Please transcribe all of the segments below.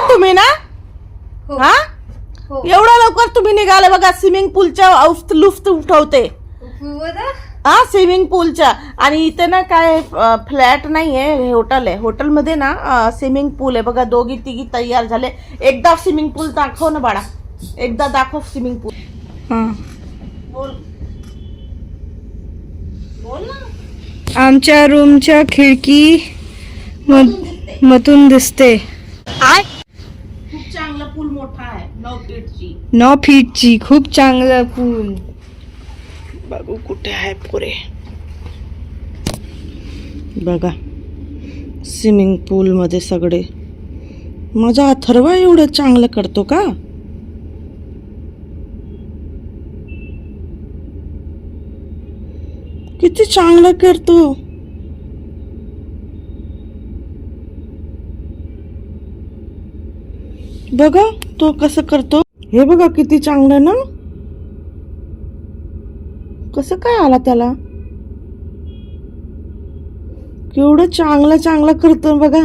तुम्ही ना? हो. हा हो. एवढा लवकर तुम्ही निघाले बघा. स्विमिंग पूलच्या लुफ्त उठवते. हा स्विमिंग पूलच्या. आणि इथे ना काय फ्लॅट नाहीये, होटल आहे. हॉटेलमध्ये ना स्विमिंग पूल आहे बघा. दोघी तिघी तयार झाले. एकदा स्विमिंग पूल दाखव ना बाळा, एकदा दाखव स्विमिंग पूल. बोल बोल ना. आमच्या रूमच्या खिडकी मधून दिसते. खूप चांगला पूल मोठा आहे, 9 फीटची खूप चांगला पूल. बघू कुठे आहे पुरे. बघा स्विमिंग पूल मध्ये सगळे. माझा अथर्व एवढं चांगलं करतो का? किती चांगलं करतो. बघा तो कसं करतो. हे बघा किती चांगलं ना. कसं काय आला त्याला. केवढं चांगलं करतो बघा.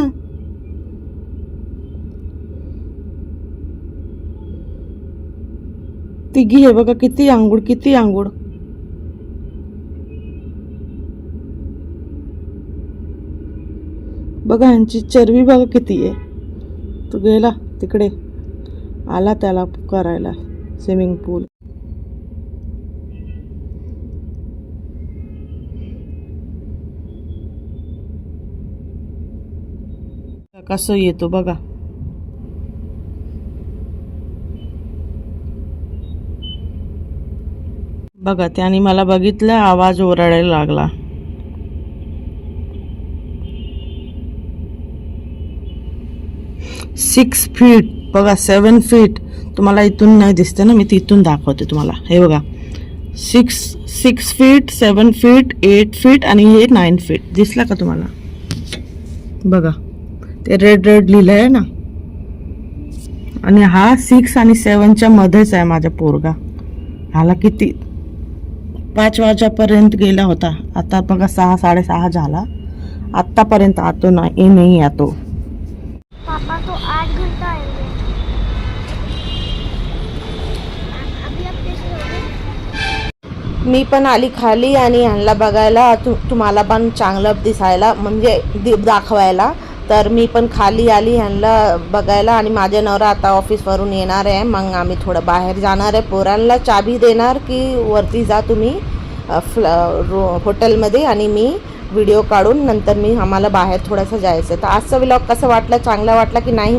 तिघी आहे बघा. किती आंघोळ. बघा यांची चरबी बघा किती आहे. तो गेला तिकडे, आला त्याला करायला स्विमिंग पूल. कसं येतो बघा. बघा त्याने मला बघितलं, आवाज ओरडायला लागला. सिक्स फीट बघा, 7 फीट. तुम्हाला इथून नाही दिसते ना, मी तिथून दाखवते तुम्हाला. हे बघा 6 फीट, 7 फीट, 8 फीट आणि हे 9 फीट. दिसला का तुम्हाला? बघा ते रेड लिहिलं आहे ना. आणि हा 6 आणि 7च्या मध्येच आहे माझा पोरगा. ह्याला किती 5 वाजेपर्यंत गेला होता. आता बघा 6 साडेसहा झाला. आतापर्यंत आतो नाही आतो. पापा तो 8 घंटा आएंगे. अभी आप कैसे हो? मी पण आली खाली आणि ह्यांना बघायला, तुम्हाला पण चांगलं दिसायला म्हणजे दाखवायला. तर मी पण खाली आली ह्यांना बघायला. आणि माझे नवरा आता ऑफिसवरून येणार आहे. मग आम्ही थोडं बाहेर जाणार आहे. पोरांना चाबी देणार की वरती जा तुम्ही हॉटेलमध्ये, आणि मी व्हिडिओ काढून नंतर आम्हाला बाहेर थोडंसं जायचं. तर आजचा व्लॉग कसं वाटलं, चांगला वाटला की नाही